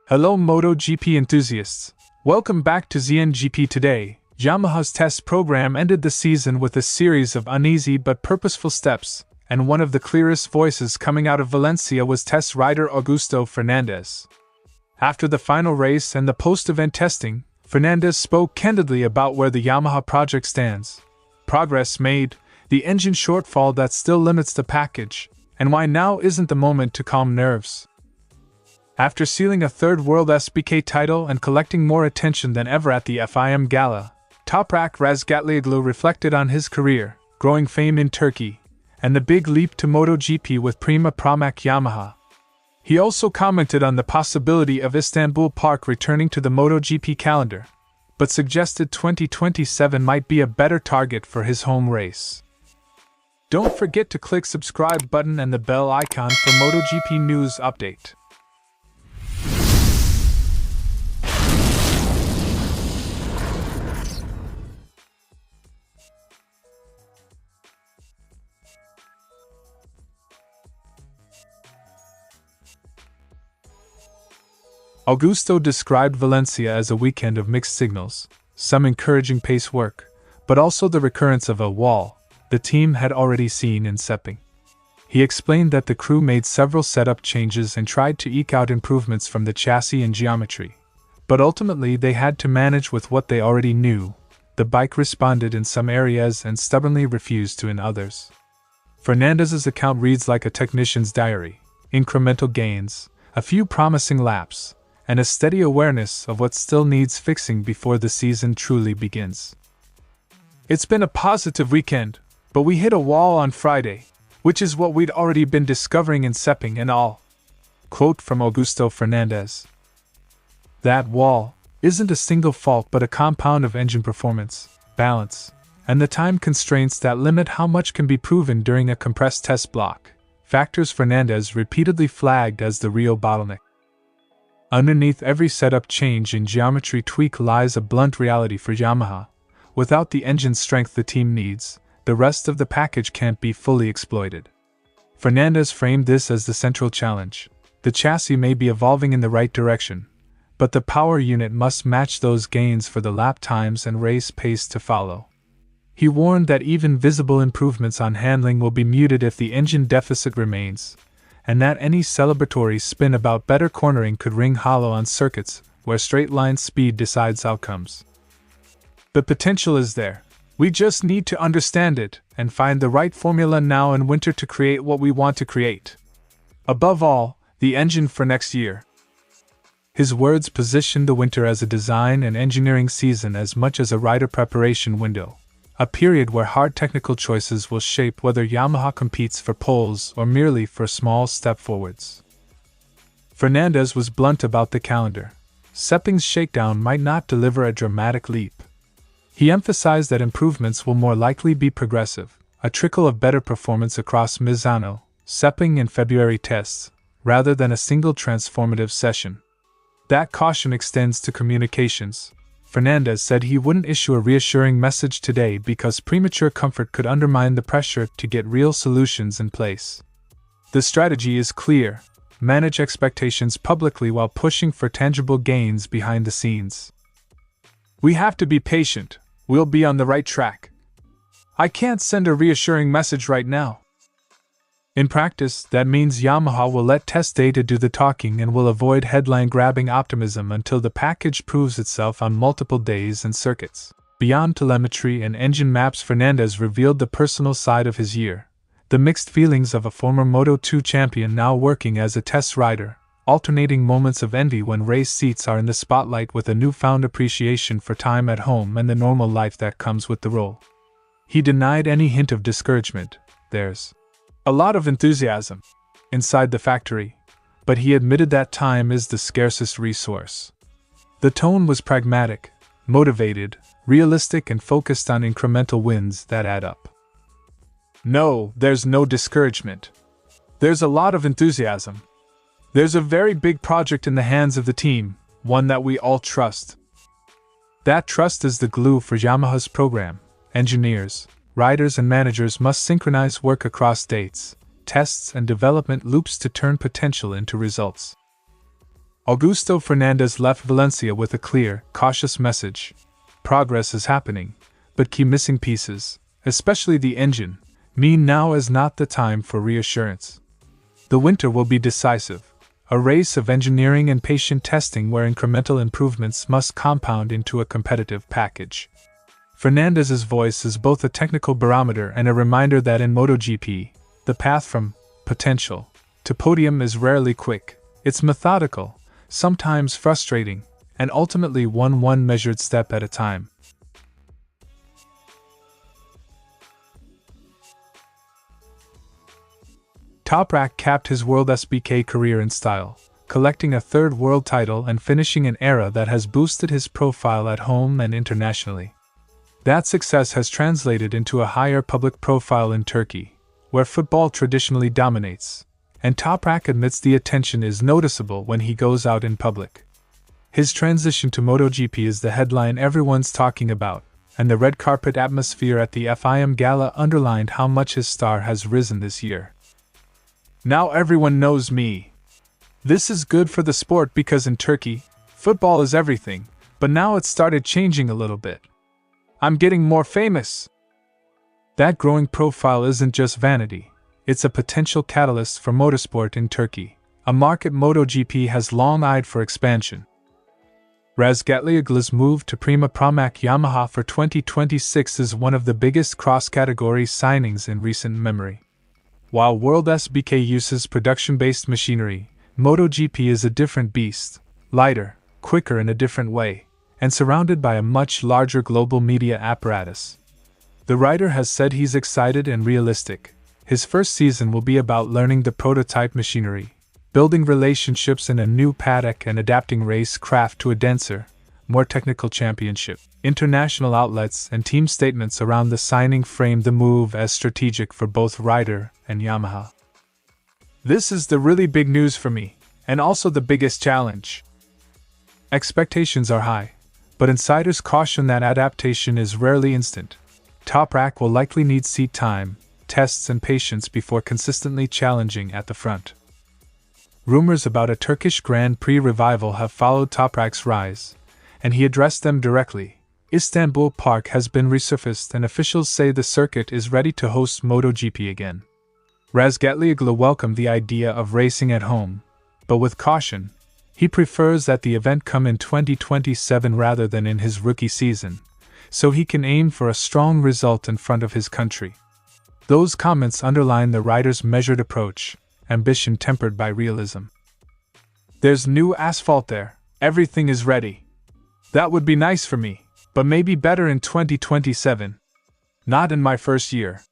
Hello MotoGP enthusiasts. Welcome back to ZNGP Today. Yamaha's test program ended the season with a series of uneasy but purposeful steps, and one of the clearest voices coming out of Valencia was test rider Augusto Fernández. After the final race and the post-event testing, Fernández spoke candidly about where the Yamaha project stands, progress made, the engine shortfall that still limits the package, and why now isn't the moment to calm nerves. After sealing a third WorldSBK title and collecting more attention than ever at the FIM Gala, Toprak Razgatlioglu reflected on his career, growing fame in Turkey, and the big leap to MotoGP with Prima Pramac Yamaha. He also commented on the possibility of Istanbul Park returning to the MotoGP calendar, but suggested 2027 might be a better target for his home race. Don't forget to click subscribe button and the bell icon for MotoGP news update. Augusto described Valencia as a weekend of mixed signals, some encouraging pace work, but also the recurrence of a wall the team had already seen in Sepang. He explained that the crew made several setup changes and tried to eke out improvements from the chassis and geometry, but ultimately they had to manage with what they already knew. The bike responded in some areas and stubbornly refused to in others. Fernández's account reads like a technician's diary: incremental gains, a few promising laps, and a steady awareness of what still needs fixing before the season truly begins. It's been a positive weekend, but we hit a wall on Friday, which is what we'd already been discovering in Sepang and all. Quote from Augusto Fernández. That wall isn't a single fault but a compound of engine performance, balance, and the time constraints that limit how much can be proven during a compressed test block, factors Fernández repeatedly flagged as the real bottleneck. Underneath every setup change and geometry tweak lies a blunt reality for Yamaha. Without the engine strength the team needs, the rest of the package can't be fully exploited. Fernández framed this as the central challenge. The chassis may be evolving in the right direction, but the power unit must match those gains for the lap times and race pace to follow. He warned that even visible improvements on handling will be muted if the engine deficit remains, and that any celebratory spin about better cornering could ring hollow on circuits where straight-line speed decides outcomes. The potential is there. We just need to understand it and find the right formula now in winter to create what we want to create. Above all, the engine for next year. His words positioned the winter as a design and engineering season as much as a rider preparation window, a period where hard technical choices will shape whether Yamaha competes for poles or merely for small step forwards. Fernández was blunt about the calendar. Sepang's shakedown might not deliver a dramatic leap. He emphasized that improvements will more likely be progressive, a trickle of better performance across Misano, Sepang and February tests, rather than a single transformative session. That caution extends to communications. Fernández said he wouldn't issue a reassuring message today because premature comfort could undermine the pressure to get real solutions in place. The strategy is clear: manage expectations publicly while pushing for tangible gains behind the scenes. We have to be patient. We'll be on the right track. I can't send a reassuring message right now. In practice, that means Yamaha will let test data do the talking and will avoid headline-grabbing optimism until the package proves itself on multiple days and circuits. Beyond telemetry and engine maps, Fernández revealed the personal side of his year, the mixed feelings of a former Moto2 champion now working as a test rider, alternating moments of envy when race seats are in the spotlight with a newfound appreciation for time at home and the normal life that comes with the role. He denied any hint of discouragement. There's a lot of enthusiasm inside the factory, but he admitted that time is the scarcest resource. The tone was pragmatic, motivated, realistic, and focused on incremental wins that add up. No, there's no discouragement. There's a lot of enthusiasm. There's a very big project in the hands of the team, one that we all trust. That trust is the glue for Yamaha's program. Engineers, riders and managers must synchronize work across dates, tests and development loops to turn potential into results. Augusto Fernández left Valencia with a clear, cautious message. Progress is happening, but key missing pieces, especially the engine, mean now is not the time for reassurance. The winter will be decisive, a race of engineering and patient testing where incremental improvements must compound into a competitive package. Fernandez's voice is both a technical barometer and a reminder that in MotoGP, the path from potential to podium is rarely quick. It's methodical, sometimes frustrating, and ultimately one measured step at a time. Toprak capped his WorldSBK career in style, collecting a third world title and finishing an era that has boosted his profile at home and internationally. That success has translated into a higher public profile in Turkey, where football traditionally dominates, and Toprak admits the attention is noticeable when he goes out in public. His transition to MotoGP is the headline everyone's talking about, and the red carpet atmosphere at the FIM Gala underlined how much his star has risen this year. Now everyone knows me. This is good for the sport because in Turkey, football is everything, but now it's started changing a little bit. I'm getting more famous. That growing profile isn't just vanity, it's a potential catalyst for motorsport in Turkey, a market MotoGP has long eyed for expansion. Razgatlioglu's move to Prima Pramac Yamaha for 2026 is one of the biggest cross-category signings in recent memory. While WorldSBK uses production-based machinery, MotoGP is a different beast, lighter, quicker in a different way, and surrounded by a much larger global media apparatus. The rider has said he's excited and realistic. His first season will be about learning the prototype machinery, building relationships in a new paddock and adapting race craft to a denser, more technical championship. International outlets and team statements around the signing framed the move as strategic for both rider and Yamaha. This is the really big news for me, and also the biggest challenge. Expectations are high, but insiders caution that adaptation is rarely instant. Toprak will likely need seat time, tests and patience before consistently challenging at the front. Rumors about a Turkish Grand Prix revival have followed Toprak's rise, and he addressed them directly. Istanbul Park has been resurfaced and officials say the circuit is ready to host MotoGP again. Razgatlioglu welcomed the idea of racing at home, but with caution. He prefers that the event come in 2027 rather than in his rookie season, so he can aim for a strong result in front of his country. Those comments underline the rider's measured approach, ambition tempered by realism. There's new asphalt there, everything is ready. That would be nice for me, but maybe better in 2027. Not in my first year.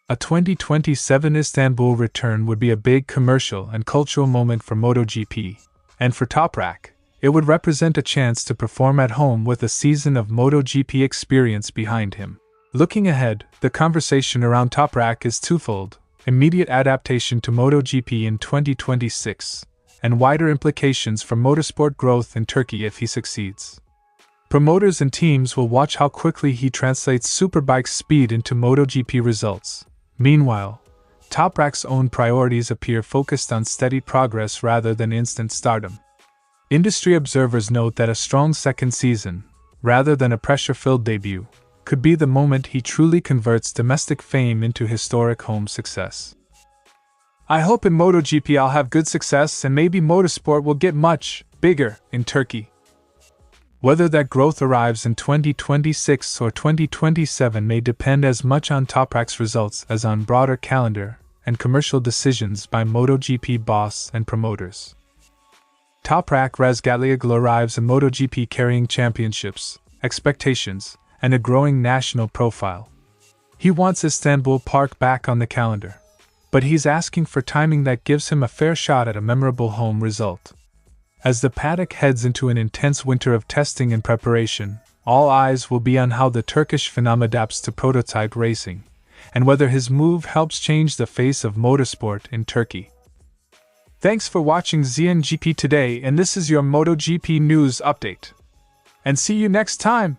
A 2027 Istanbul return would be a big commercial and cultural moment for MotoGP, and for Toprak, it would represent a chance to perform at home with a season of MotoGP experience behind him. Looking ahead, the conversation around Toprak is twofold: immediate adaptation to MotoGP in 2026, and wider implications for motorsport growth in Turkey if he succeeds. Promoters and teams will watch how quickly he translates Superbike's speed into MotoGP results. Meanwhile, Toprak's own priorities appear focused on steady progress rather than instant stardom. Industry observers note that a strong second season, rather than a pressure-filled debut, could be the moment he truly converts domestic fame into historic home success. I hope in MotoGP I'll have good success and maybe motorsport will get much bigger in Turkey. Whether that growth arrives in 2026 or 2027 may depend as much on Toprak's results as on broader calendar and commercial decisions by MotoGP boss and promoters. Toprak Razgatlioglu arrives in MotoGP carrying championships, expectations, and a growing national profile. He wants Istanbul Park back on the calendar, but he's asking for timing that gives him a fair shot at a memorable home result. As the paddock heads into an intense winter of testing and preparation, all eyes will be on how the Turkish phenom adapts to prototype racing, and whether his move helps change the face of motorsport in Turkey. Thanks for watching ZNGP Today, and this is your MotoGP news update. And see you next time!